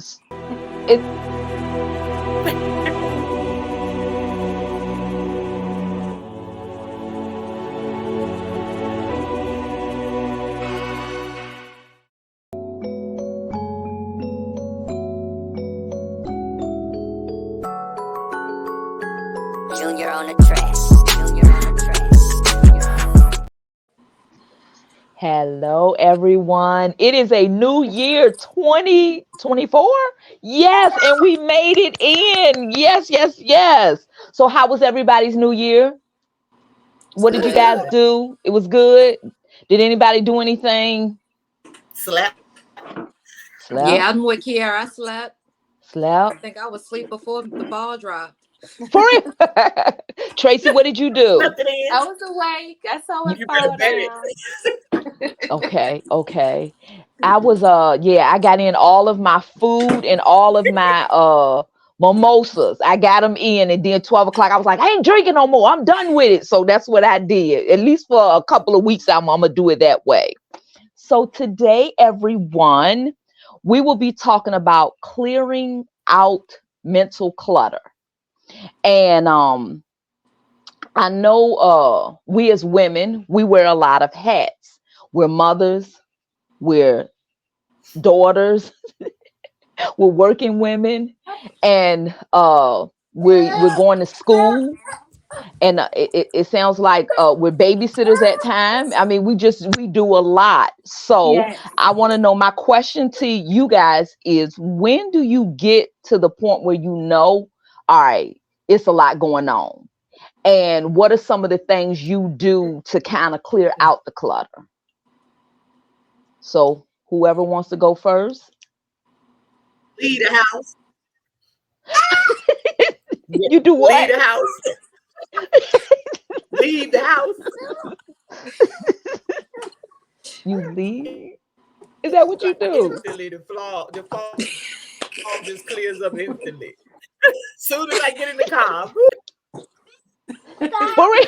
It, Junior on the track. Junior on the track. Junior on the track. Hello, everyone. It is a new year, 2024. Yes, and we made it in. Yes, yes, yes. So, how was everybody's new year? It's What did you good. guys do? It was good. Did anybody do anything? Slept. Slept, Yeah, I'm with Kiara. I slept. I slept. think I was asleep before the ball dropped. For real. Tracy, what did you do? Nothing in. I was awake. I saw it You better fall bet it. down. Okay, okay. I was yeah, I got in all of my food and all of my mimosas. I got them in, and then 12 o'clock I was like, I ain't drinking no more. I'm done with it. So that's what I did. At least for a couple of weeks I'm gonna do it that way. So today, everyone, we will be talking about clearing out mental clutter. And I know we as women, we wear a lot of hats. We're mothers, we're daughters, we're working women, and we're going to school. And it sounds like we're babysitters at time. I mean, we do a lot. So Yes. I want to know, my question to you guys is, when do you get to the point where you know, all right, it's a lot going on? And what are some of the things you do to kind of clear out the clutter? So whoever wants to go first. Leave the house. You do Leave what? the house. Leave the house. You leave? Is that what you Like do? instantly, the fog just clears up instantly. Soon as I get in the car, For real?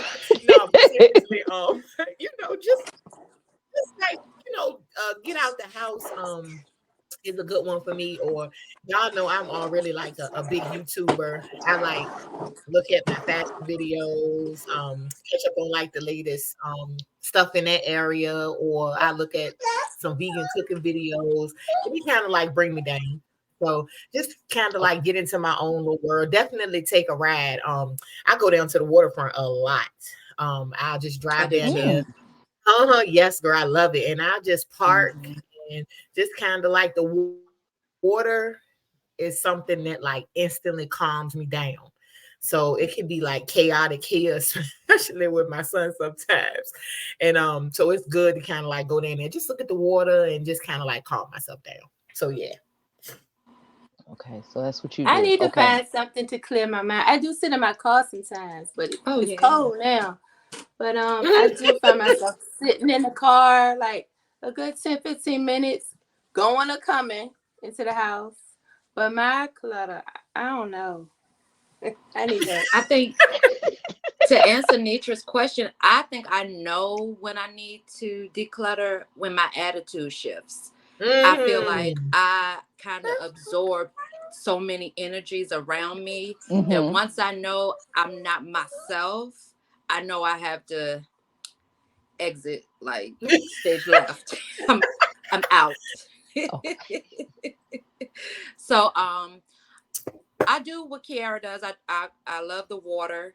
no, but seriously, just like get out the house. Is a good one for me. Or y'all know I'm already like a big YouTuber. I like look at my fashion videos, catch up on like the latest stuff in that area, or I look at some vegan cooking videos. It kind of like bring me down. So just kind of like get into my own little world. Definitely take a ride. I go down to the waterfront a lot. I'll just I drive do down too. there. Mm, Yes, girl, I love it. And I just park Mhm. and just kind of like the water is something that like instantly calms me down. So it can be like chaotic here, especially with my son sometimes. And so it's good to kind of like go down there, just look at the water and just kind of like calm myself down. So yeah. okay, so that's what you I do. need to Okay. find something to clear my mind. I do sit in my car sometimes, but Oh it's yeah. cold now. But I do find myself sitting in the car like a good 10, 15 minutes, going or coming into the house. But my clutter, I don't know. I need help. I think to answer Nietzsche's question, I think I know when I need to declutter when my attitude shifts. I feel like Mhm. I kind of absorb so many energies around me that Mm-hmm. once I know I'm not myself, I know I have to exit, like stage left. I'm I'm out. Okay. So I do what Kiara does. I love the water.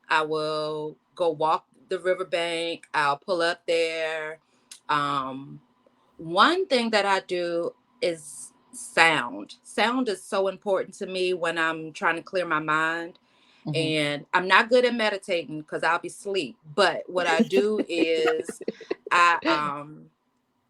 I will go walk the riverbank. I'll pull up there. Um, One thing that I do is sound. Sound is so important to me when I'm trying to clear my mind. Mm-hmm. And I'm not good at meditating because I'll be asleep. But what I do is I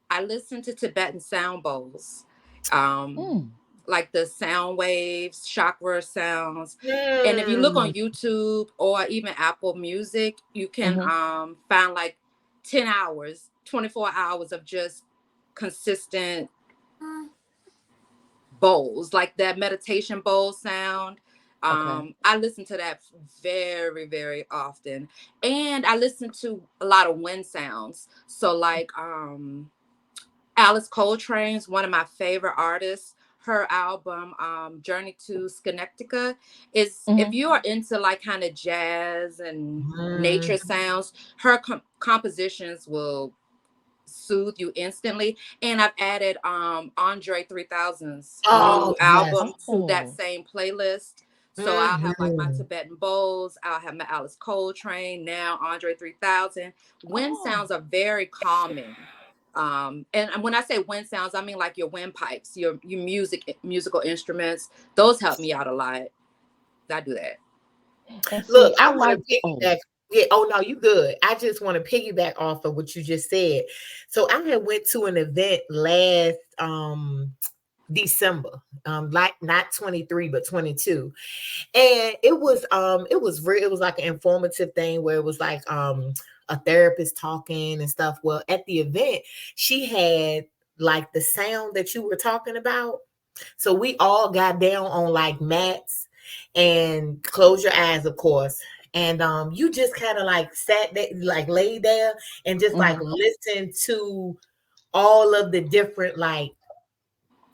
I listen to Tibetan sound bowls. Um, Mm, like the sound waves, chakra sounds. And if you look on Mm. YouTube or even Apple Music, you can mm-hmm. find like 10 hours, 24 hours of just consistent bowls, like that meditation bowl sound. Okay. I listen to that very, very often. And I listen to a lot of wind sounds. So like Alice Coltrane's one of my favorite artists. her album, Journey to Schenectady. Is if Hmm. you are into like kind of jazz and Mm. nature sounds, her compositions will soothe you instantly. And I've added Andre 3000's Oh new yes. album to that Oh. same playlist. So I'll have like my Mhm. Tibetan bowls, I'll have my Alice Coltrane, now Andre 3000. Wind Oh. sounds are very calming. And when I say wind sounds, I mean like your windpipes, your musical instruments. Those help me out a lot. I do that. And Look, see, I I want like. to Oh. piggyback. Yeah, oh no, you good. I just want to piggyback off of what you just said. So I had went to an event last December, like not 23 but 22. And it was real, it was like an informative thing where it was like a therapist talking and stuff. Well, at the event, she had like the sound that you were talking about. So we all got down on like mats and close your eyes, of course. And you just kind of like sat there, like lay there and just like Hmm. listen to all of the different like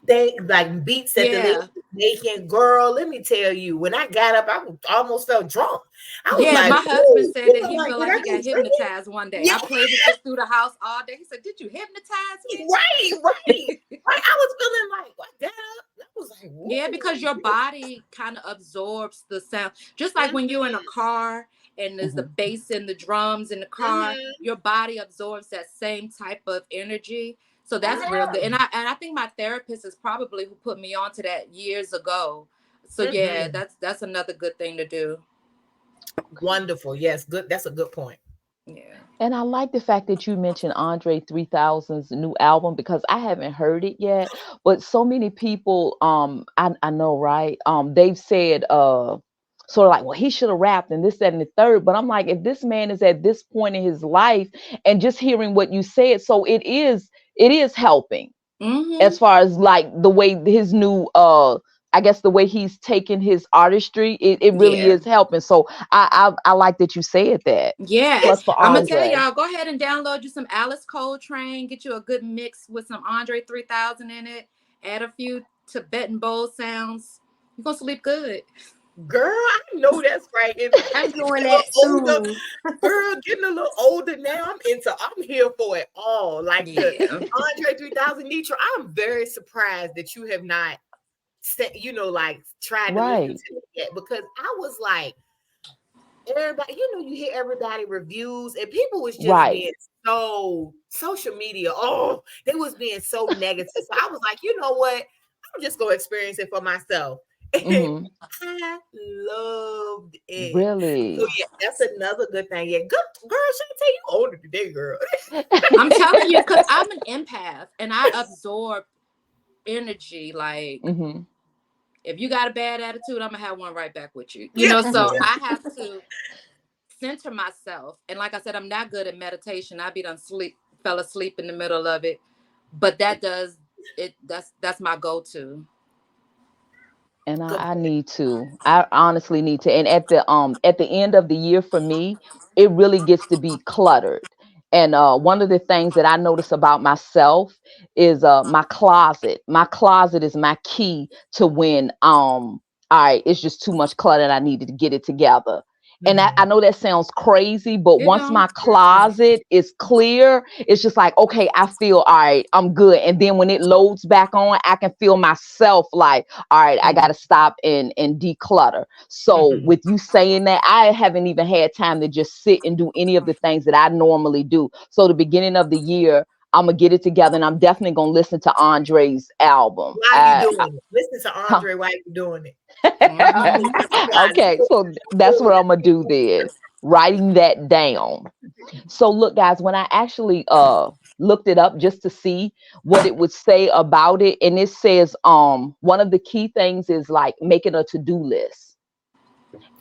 they like beats that the lady Yeah. was making. Girl, let me tell you, when I got up, almost felt drunk. I was Yeah, like, my husband whoa, said you that know, he like, felt did like I he got be drinking? hypnotized one day. I Yeah, played it just through the house all day. He said, "Did you hypnotize me?" right, right. Like I was feeling like I got up. I was like, Yeah, because whoa. your body kind of absorbs the sound. Just like when you're in a Mm-hmm, car and there's the Hmm. bass and the drums in the car, mm-hmm. your body absorbs that same type of energy. So that's real good. Yeah. And I think my therapist is probably who put me onto that years ago. So yeah, Mm-hmm. that's another good thing to do. Wonderful. Yes, good. That's a good point. Yeah. And I like the fact that you mentioned Andre 3000's new album because I haven't heard it yet. But so many people, I know, right? They've said, sort of like, well, he should have rapped and this, that, and the third. But I'm like, if this man is at this point in his life, and just hearing what you said, so it is helping Mm-hmm. as far as like the way his new, I guess the way he's taken his artistry, it really Yeah. is helping. So I like that you said that. Yeah, Plus for I'm gonna tell Andre. y'all. Go ahead and download you some Alice Coltrane. Get you a good mix with some Andre 3000 in it. Add a few Tibetan bowl sounds. You gonna sleep good. Girl, I know that's right. And I'm getting doing a that little older, too. girl, getting a little older now. I'm here for it all. Like the Yeah. Andre 3000 Nitro. I'm very surprised that you have not like tried to listen Right. to it yet, because I was like, everybody, you hear everybody reviews, and people was just Right. being so social media. Oh, they was being so negative. So I was like, you know what? I'm just gonna experience it for myself. And Hmm. I loved it. So Really. yeah, that's another good thing. Yeah, good girl, should I tell you older today, girl? I'm telling you, because I'm an empath and I absorb energy. Like Hmm. if you got a bad attitude, I'm gonna have one right back with you. Yeah. So Yeah. I have to center myself. And like I said, I'm not good at meditation. I be done fell asleep in the middle of it. But that does it. That's my go-to. And Good I point. need to. I honestly need to. And at the end of the year for me, it really gets to be cluttered. And one of the things that I notice about myself is my closet. My closet is my key to when all right, it's just too much clutter and I needed to get it together. And I Mhm. know that sounds crazy, but It once don't. my closet is clear, it's just like, okay, I feel all right, I'm good. And then when it loads back on, I can feel myself like, all right, I got to stop and declutter. So Mhm. with you saying that, I haven't even had time to just sit and do any of the things that I normally do. So the beginning of the year, I'm gonna get it together, and I'm definitely gonna listen to Andre's album. While you doing it, listen to Huh. Andre while you doing it. Mhm. That's wise. Okay, so that's what I'm gonna do then. Writing that down. So look, guys, when I actually looked it up just to see what it would say about it, and it says one of the key things is like making a to-do list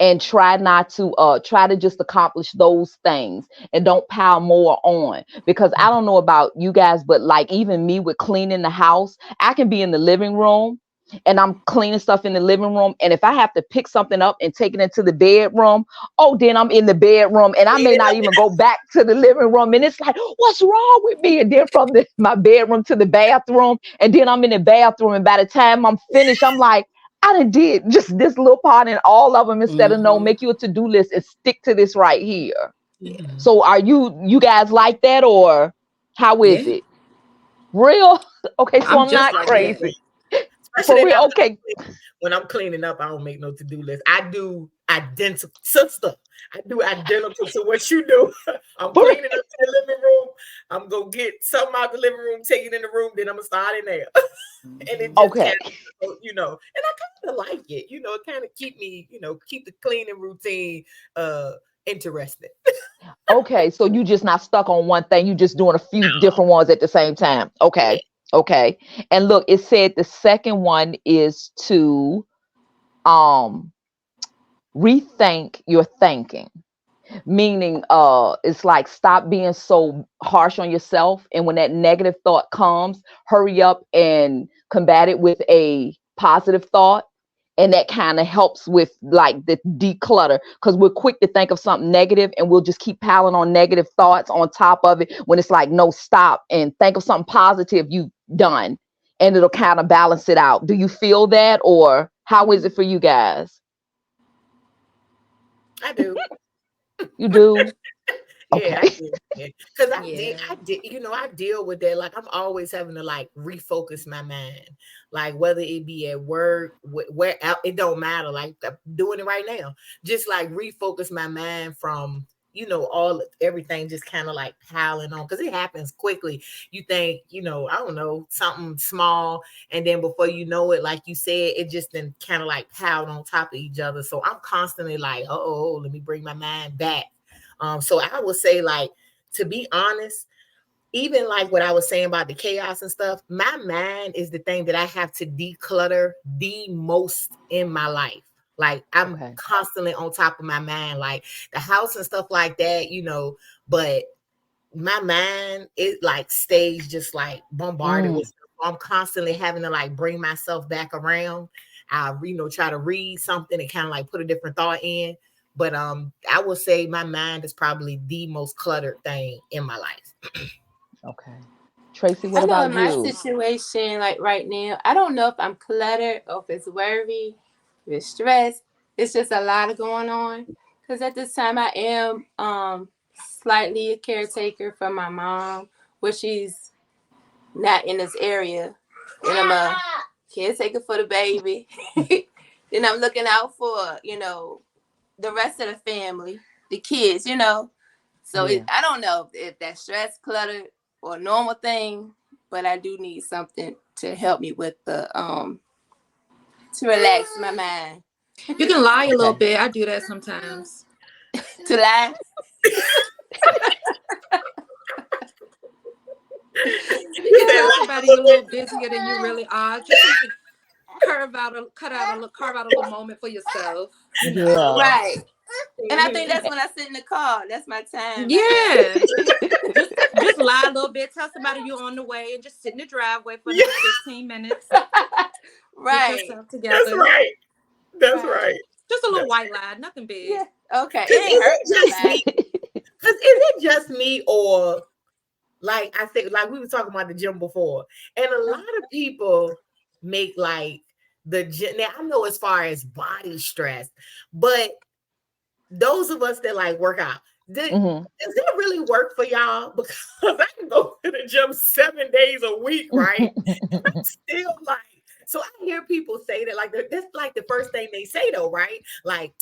and try not to try to just accomplish those things and don't pile more on, because I don't know about you guys, but like even me with cleaning the house, I can be in the living room and I'm cleaning stuff in the living room. And if I have to pick something up and take it into the bedroom, oh, then I'm in the bedroom and I may not even go back to the living room. And it's like, what's wrong with me? And then from my bedroom to the bathroom, and then I'm in the bathroom. And by the time I'm finished, I'm like, I done did just this little part in all of them instead of no, make you a to-do list and stick to this right here. Mhm. So are you guys like that, or how is Yeah, it? Real? Okay, so I'm I'm just not like that. crazy. For Especially real? now Okay. when I'm cleaning up, I don't make no to-do list. I do identical, sister. I do identical to what you do. I'm For cleaning up in the living room. I'm gonna get something out the living room, take it in the room, then I'm gonna start in there. And it just okay. kind of, and I kind of like it. It kind of keep me, keep the cleaning routine uh interesting. Okay. So you just not stuck on one thing. You just doing a few different ones at the same time. Yeah. Okay. Okay. And look, it said the second one is to um rethink your thinking. Meaning it's like stop being so harsh on yourself, and when that negative thought comes, hurry up and combat it with a positive thought. And that kind of helps with like the declutter, because we're quick to think of something negative and we'll just keep piling on negative thoughts on top of it, when it's like, no, stop and think of something positive you've done, and it'll kind of balance it out. Do you feel that, or how is it for you guys? I do. You do? Yeah, I Okay. do. Yeah. Cause Yeah. I deal with that. Like I'm always having to like refocus my mind. Like whether it be at work, where it don't matter. Like I'm doing it right now. Just like refocus my mind from, all everything just kind of like piling on. Cause it happens quickly. You think, I don't know, something small. And then before you know it, like you said, it just then kind of like piled on top of each other. So I'm constantly like, oh, let me bring my mind back. So I would say, like, to be honest, even like what I was saying about the chaos and stuff, my mind is the thing that I have to declutter the most in my life. Like I'm Okay. constantly on top of my mind, like the house and stuff like that, but my mind, it like stays just like bombarded with Mm, stuff. I'm constantly having to like bring myself back around. I try to read something and kind of like put a different thought in. But I would say my mind is probably the most cluttered thing in my life. okay. Tracy, what I know about in my you? situation, like right now, I don't know if I'm cluttered or if it's worry, if it's stress. It's just a lot of going on. Because at this time, I am slightly a caretaker for my mom, where she's not in this area. And I'm a caretaker for the baby. Then I'm looking out for, the rest of the family, the kids. So Yeah. I don't know if that's stress, clutter, or a normal thing, but I do need something to help me with to relax my mind. You can lie a little Okay. bit. I do that sometimes. To lie. You You said tell like a somebody you're little a bit. little busier than you really are, just so you can carve out a little moment for yourself. Yeah. Right. And I think Mhm. that's when I sit in the car. That's my time. I guess. Yeah. Just lie a little bit. Tell somebody you're on the way and just sit in the driveway for Yeah, another 15 minutes. Get Right. yourself that's together. right. That's Right. right. Just a little That's white lie, nothing big. Yeah. Okay. because It ain't hurt nobody. is it just me, or like I think, like we were talking about the gym before, and a lot of people make like the gym. Now I know as far as body stress, but those of us that like work out, Hmm. does it really work for y'all? Because I can go to the gym 7 days a week, right? And I'm still like, so I hear people say that, like, that's like the first thing they say, though, right? Like,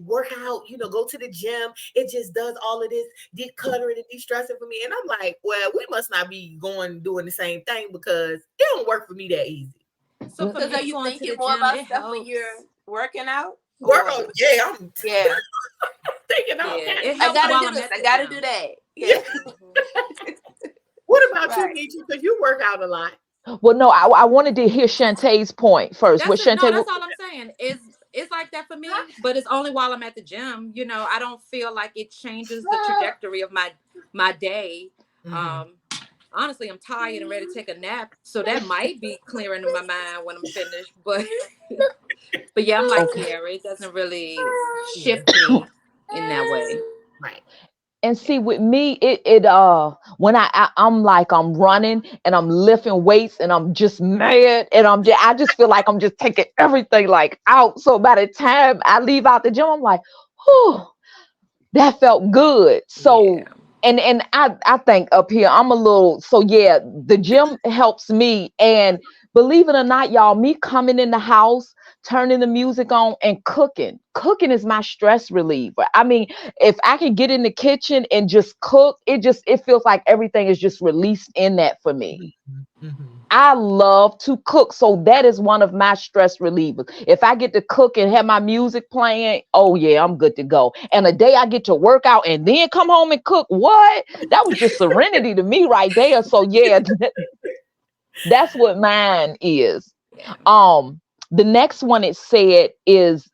work out, go to the gym. It just does all of this decluttering and de-stressing for me. And I'm like, well, we must not be doing the same thing, because it don't work for me that easy. So for Because are me, you going to thinking the more gym, about it stuff when you're helps. working out? Work Or on, yeah, I'm yeah. thinking all Yeah, kinds it of I helps stuff. gotta while do I'm this. at I the gotta do gym. that. Yeah. Yeah. What about you, Right. Nietzsche? Because you work out a lot. Well, no, I wanted to hear Shantae's point first. What No, Shantae? that's all I'm saying. It's like that for me, but it's only while I'm at the gym. I don't feel like it changes the trajectory of my day. Mhm. Um, honestly, I'm tired and ready to take a nap. So that might be clearing in my mind when I'm finished. But yeah, I'm like Okay. Kiara. It doesn't really Yeah. shift me in that way. Right. And see, with me, when I'm like I'm running and I'm lifting weights and I'm just mad and I just feel like I'm just taking everything like out. So by the time I leave out the gym, I'm like, whew, that felt good. So Yeah. and I think up here I'm a little, so yeah, the gym helps me. And believe it or not, y'all, me coming in the house, turning the music on and cooking is my stress reliever. I mean, if I can get in the kitchen and just cook, it feels like everything is just released in that for me. Mm-hmm. I love to cook. So that is one of my stress relievers. If I get to cook and have my music playing, oh yeah, I'm good to go. And a day I get to work out and then come home and cook, what? That was just serenity to me right there. So yeah, that's what mine is. Yeah. Um, the next one it said is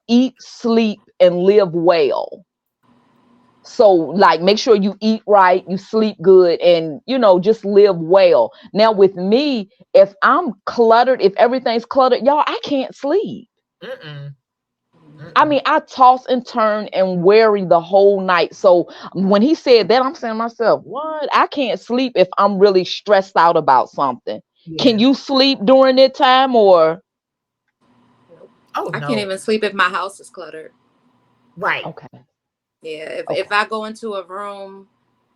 eat, sleep, and live well. So, like, make sure you eat right, you sleep good, and just live well. Now, with me, if I'm cluttered, if everything's cluttered, y'all, I can't sleep. Mm-mm. I Mm-mm. mean, I toss and turn and worry the whole night. So when he said that, I'm saying to myself, what? I can't sleep if I'm really stressed out about something. Can Yeah. you sleep during that time or? Nope. Oh I can't no. even sleep if my house is cluttered. Right. Okay, Yeah. If okay, I go into a room,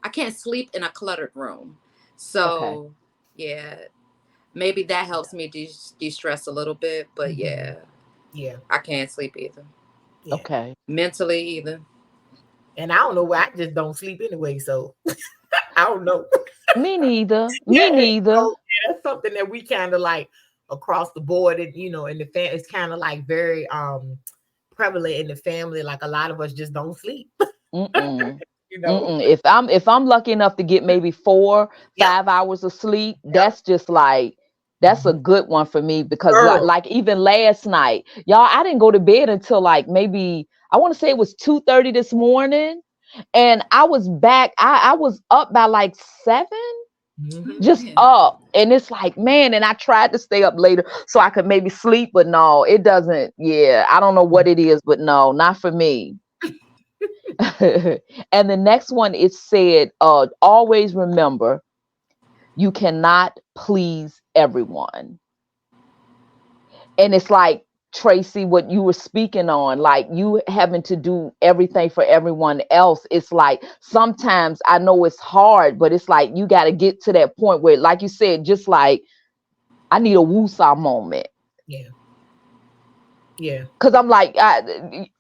I can't sleep in a cluttered room. okay, So yeah, maybe that helps me de-stress a little bit. But Mm-hmm. yeah, Yeah. I can't sleep either. Yeah. okay. Mentally either. And I don't know why I just don't sleep anyway. So I don't know. Me neither. Yeah. Me neither. That's something that we kind of like across the board, and in the family, it's kind of like very prevalent in the family. Like a lot of us just don't sleep. Mm-mm. you know. Mm-mm. If I'm lucky enough to get maybe four, Yep. 5 hours of sleep, Yep. that's just like that's a Mhm. good one for me because like, Girl. like even last night, y'all, I didn't go to bed until like maybe I want to say it was 2:30 this morning, and I was back. I was up by like 7, Hmm. Oh just man. up, and it's like man, and I tried to stay up later so I could maybe sleep, but no, it doesn't. Yeah, I don't know what it is, but no, not for me. And the next one it said, always remember you cannot please everyone. And it's like Tracy, what you were speaking on, like you having to do everything for everyone else. It's like sometimes I know it's hard, but it's like you got to get to that point where, like you said, just like I need a woosah moment. Yeah. Yeah. Cause I'm like,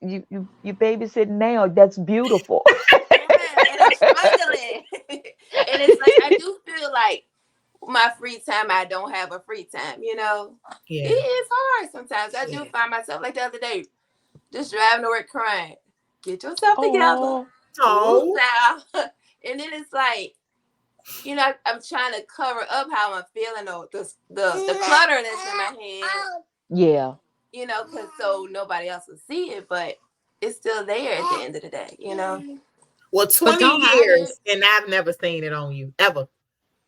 you babysitting now. That's beautiful. Yeah, and I'm struggling. And it's like I do feel like my free time, I don't have a free time, It Yeah. is hard sometimes. I do Yeah. find myself like the other day, just driving to work crying. Get yourself together. Oh, Who's Oh. out? And then it's like, I'm trying to cover up how I'm feeling or the clutter that's in my head, yeah. because so nobody else will see it, but it's still there at the end of the day. Well, But 20 don't hide it. years, and I've never seen it on you ever.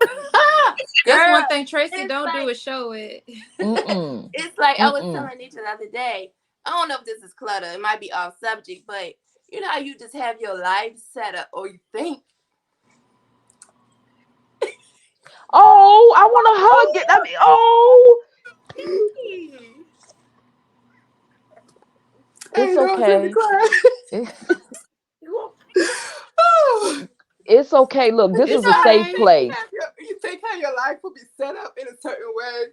Mm-mm. That's Girl, one thing Tracy it's don't do like is show it. Mm-mm. it's like I was Mm-mm. telling Nisha the other day. I don't know if this is clutter. It might be off subject, but you know how you just have your life set up, or you think. Oh, I want to hug it. I mean, oh, it's Hey, don't make me okay. cry. It- Oh, It's okay. Look, this you is know a how you safe okay. think place. you think how your life will be set up in a certain way,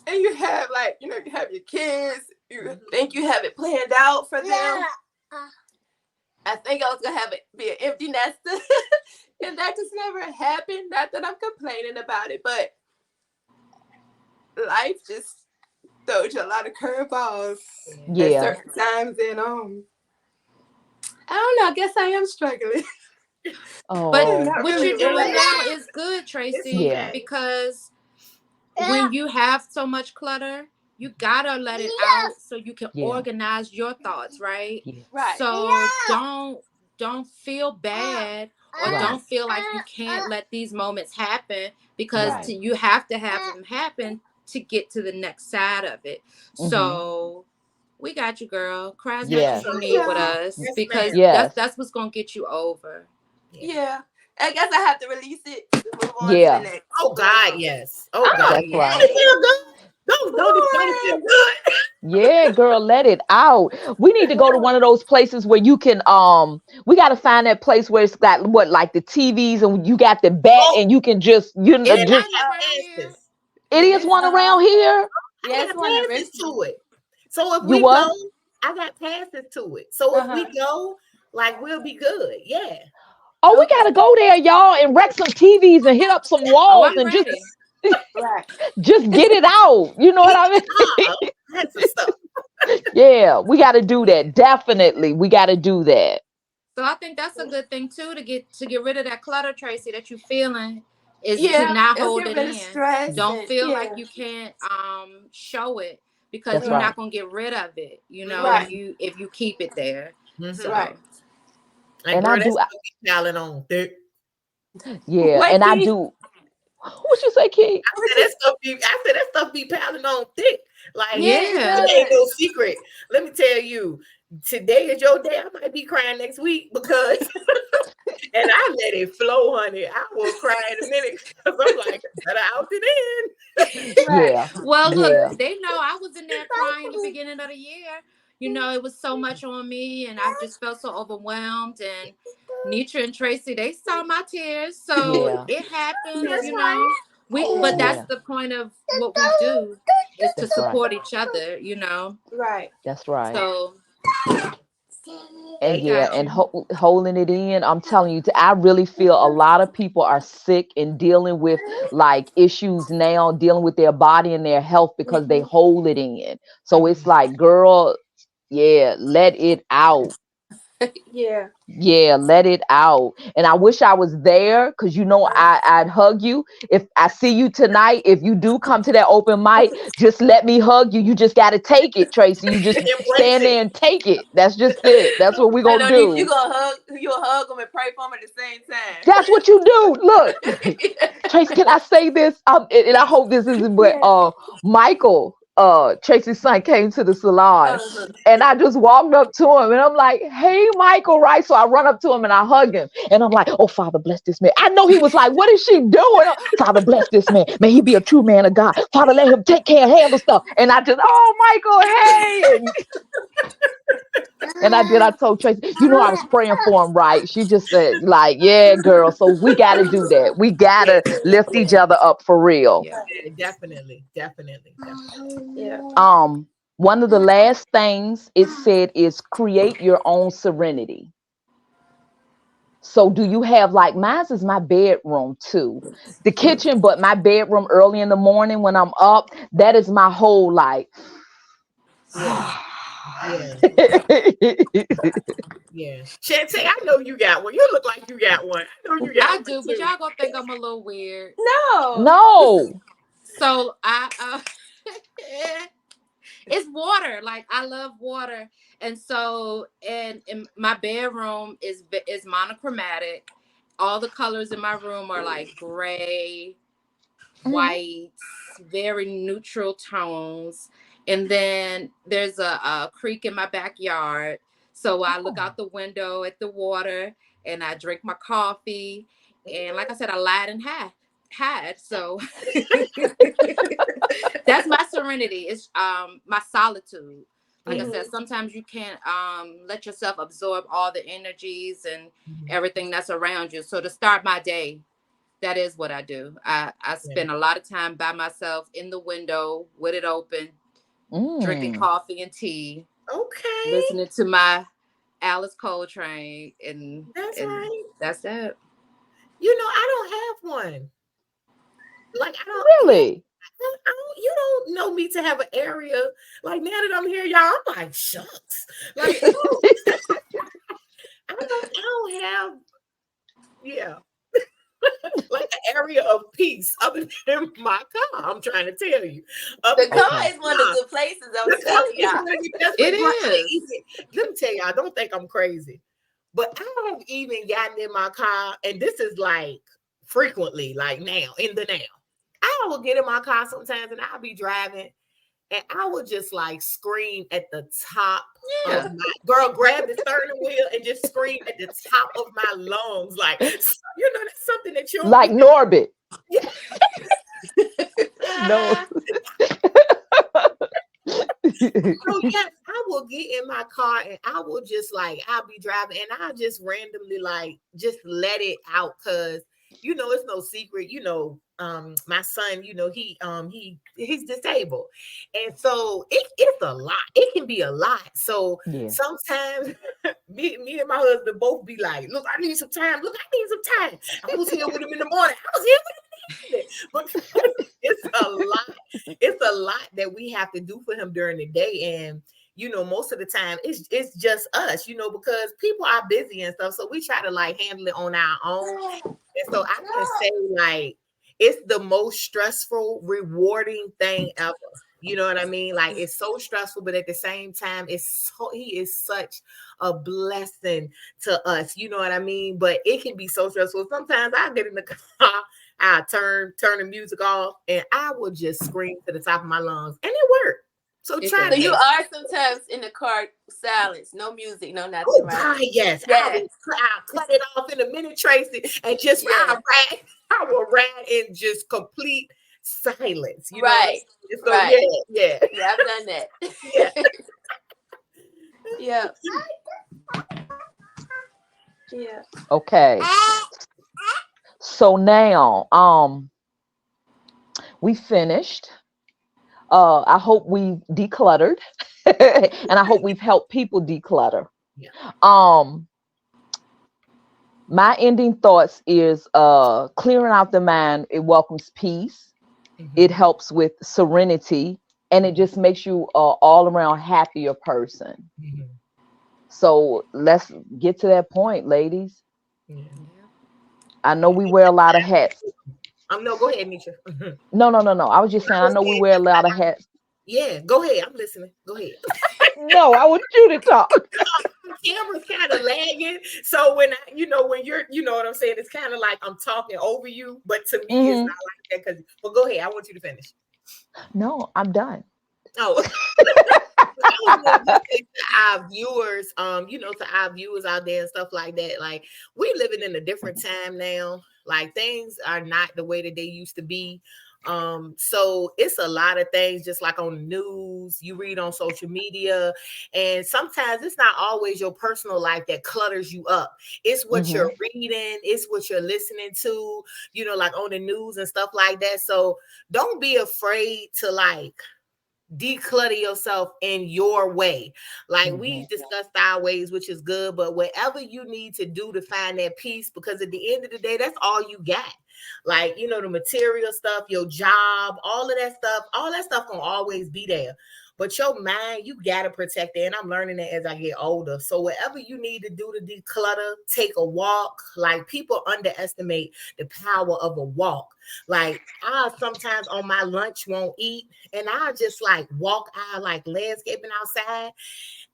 and you have like you have your kids. You think you have it planned out for them. I think I was gonna have it be an empty nester, and that just never happened. Not that I'm complaining about it, but life just throws you a lot of curveballs at Yeah. certain times, and I don't know. I guess I am struggling. But Oh, Not what really you're doing related. now is good, It's Tracy, yeah. okay. because when you have so much clutter, you gotta let it out so you can Yeah. organize your thoughts, right? Yeah. Right. So don't feel bad or Right. don't feel like you can't let these moments happen, because Right. you have to have them happen to get to the next side of it. Mm-hmm. So we got you, girl. Cry as much That's as Yes. you right. need with Yeah. us, Yes, ma'am. because Yes. that's what's gonna get you over. Yeah. Yeah. I guess I have to release it to move on to the Yeah. next. Oh God, yes. Oh Oh God. That's Don't right. it yeah. feel good? Don't it feel good? Yeah, girl, let it out. We need to go to one of those places where you can we got to find that place where it's got what, like the TVs, and you got the bat Oh, and you can just, you know, It's and I just, one got around here. passes. it is It's one around here. I yeah, it's got one in passes Richmond. to it. So if You we go, what? I got passes to it. So if we Uh-huh. go, like we'll be good. Yeah. Oh, we got Okay. to go there, y'all, and wreck some TVs and hit up some Oh, walls I'm and just ready. Right. just get it out. You know what Eat I mean? all kinds of stuff. Yeah, we got to do that. Definitely. We got to do that. So I think that's a good thing too, to get rid of that clutter, Tracy, that you feeling, is to Yeah. not It'll hold get it rid of in. stress Don't and feel like yeah. you can't show it, because That's you're right. not gonna get rid of it, Right. if you keep it there. Mm-hmm. Right. So And And I girl, that's do, what we piling on. Thick. yeah, Wait, and I Keith. do. What you say, Key? What Said you that stuff be. I said that stuff be piling on thick. Like yeah, it yeah. it ain't does. no secret. Let me tell you, today is your day. I might be crying next week because, and I let it flow, honey. I will cry in a minute because I'm like, better out than in. Right. Yeah, Well, look, yeah, they know I was in there crying the beginning of the year. It was so much on me, and I just felt so overwhelmed. And Nitra and Tracy, they saw my tears, so yeah, it happens. That's right. But that's yeah. the point of what we do, is to That's right. support each other. Right. That's right. So And we That's yeah, got right. and you. holding it in. I'm telling you, I really feel a lot of people are sick and dealing with like issues now, dealing with their body and their health because they Mhm. hold it in. So it's Mhm. like, girl, yeah, let it out. Yeah. Yeah, let it out. And I wish I was there because I'd hug you. If I see you tonight, if you do come to that open mic, just let me hug you. You just gotta take it, Tracy. You just Embrace stand it. there and take it. That's just it. That's what we're I gonna know you do. gonna hug you'll hug them and pray for them at the same time. That's what you do. Look, Tracy, can I say this? And I hope this isn't, but Yeah. Michael, Tracy's son came to the salon, Uh-huh. and I just walked up to him and I'm like, "Hey, Michael," right? So I run up to him and I hug him, and I'm like, "Oh, Father, bless this man." I know he was like, "What is she doing?" Father, bless this man. May he be a true man of God. Father, let him take care and handle stuff. And I just, "Oh, Michael, hey." And I told Tracy, I was praying for him, right? She just said, like, yeah, girl. So we got to do that. We got Yeah, to lift each other up for real. Yeah. yeah, definitely, definitely, definitely. Yeah. One of the last things it said is create your own serenity. So do you have, like, mine's is my bedroom too, the kitchen, but my bedroom early in the morning when I'm up, that is my whole like, Yeah, yeah, yeah. Shantae, I know you got one. You look like you got one. I know you got I one do, but too. y'all gonna think I'm a little weird. No. no. So it's water. Like, I love water, and so in my bedroom is monochromatic. All the colors in my room are like gray, Mhm. whites, very neutral tones. And then there's a creek in my backyard. So I look Oh. out the window at the water, and I drink my coffee. And like I said, I lied and had. So that's my serenity. It's my solitude. Like I Yeah. said, Mhm. sometimes you can't let yourself absorb all the energies and Mhm. everything that's around you. So to start my day, that is what I do. I Yeah. spend a lot of time by myself in the window with it open, drinking Mm. coffee and tea, Okay, listening to my Alice Coltrane, and that's and right. that's it. I don't have one. Like I don't. Yeah, Really? I don't. You don't know me to have an area like now that I'm here, y'all. I'm like shucks. Like I don't have. Yeah, like an area of peace other than my car. I'm trying to tell you. Other The than car Okay. is my one of the car. good places, I'm The car telling is y'all. one of the best It places. Like, is. let me tell y'all, don't think I'm crazy. But I have even gotten in my car, and this is like frequently, like now, in the now. I will get in my car sometimes and I'll be driving and I would just like scream at the top of Yeah. my girl, grab the steering wheel and just scream at the top of my lungs. Like, that's something that you don't Like get. Norbit. Yeah. No. So yes, I will get in my car and I will just like I'll be driving and I'll just randomly like just let it out because it's no secret, my son, he's disabled. And so it's a lot. It can be a lot. So Yeah. sometimes me and my husband both be like, look, I need some time. Look, I need some time. I was here with him in the morning. I was here with him in the evening. But it's a lot. It's a lot that we have to do for him during the day. And most of the time it's just us, because people are busy and stuff. So we try to like handle it on our own. And so I can say like it's the most stressful, rewarding thing ever. You know what I mean? Like it's so stressful, but at the same time, he is such a blessing to us. You know what I mean? But it can be so stressful. Sometimes I get in the car, I turn the music off, and I will just scream to the top of my lungs, and it worked. So It try So does. you that. are sometimes in the car, silence, no music, no nothing, Oh right? God, yes. Yes. I'll cut it off in a minute, Tracy, and just Yeah. I will ride in just complete silence. You know what I'm Right. saying? So Right. yeah. Yeah, I've done that. Yeah. Yeah. Yeah. Okay. So now, we finished. I hope we've decluttered, and I hope we've helped people declutter. Yeah. Um, my ending thoughts is clearing out the mind. It welcomes peace. It Mhm. helps with serenity, and it just makes you all around happier person. Mhm. So let's get to that point, ladies. Yeah. I know we wear a lot of hats. No, go ahead, Nisha. No, no, no, no. I was just saying, I know we wear a lot of hats. Yeah, go ahead. I'm listening. Go ahead. No, I want you to talk. My camera's kind of lagging. So when you're, you know what I'm saying? It's kind of like I'm talking over you, but to me, it's Hmm. not like that. But go ahead. I want you to finish. No, I'm done. Oh, I was going to say to our viewers, to our viewers out there and stuff like that, like we living in a different time now. Like things are not the way that they used to be. So it's a lot of things just like on the news, you read on social media, and sometimes it's not always your personal life that clutters you up. It's what Hmm. you're reading, it's what you're listening to, like on the news and stuff like that. So don't be afraid to like declutter yourself in your way. Like we Hmm. discussed our ways, which is good, but whatever you need to do to find that peace, because at the end of the day, that's all you got. Like, the material stuff, your job, all that stuff gonna always be there. But your mind, you gotta protect it. And I'm learning that as I get older. So whatever you need to do to declutter, take a walk. Like people underestimate the power of a walk. Like I sometimes on my lunch won't eat and I just like walk out like landscaping outside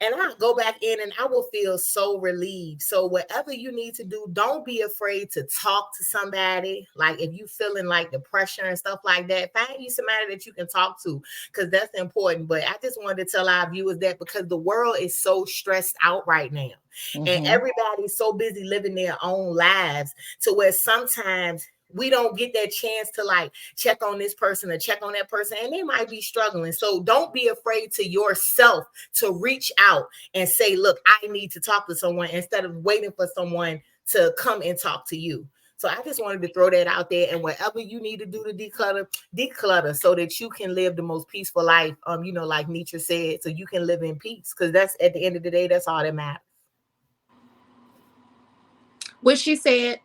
and I go back in and I will feel so relieved. So whatever you need to do, don't be afraid to talk to somebody. Like if you feeling like the pressure and stuff like that, find you somebody that you can talk to because that's important. But I just wanted to tell our viewers that because the world is so stressed out right now and Hmm. everybody's so busy living their own lives to where sometimes we don't get that chance to like check on this person or check on that person and they might be struggling. So don't be afraid to yourself to reach out and say, look, I need to talk to someone instead of waiting for someone to come and talk to you. So I just wanted to throw that out there and whatever you need to do to declutter so that you can live the most peaceful life. Like Nietzsche said, so you can live in peace because that's at the end of the day, that's all that matters. What she said.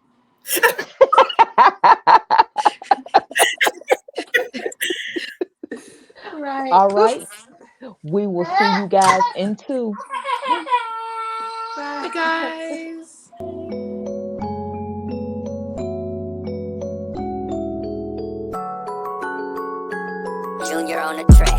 Right. All right. We will see you guys in two. Bye, Bye. guys. Junior on the track.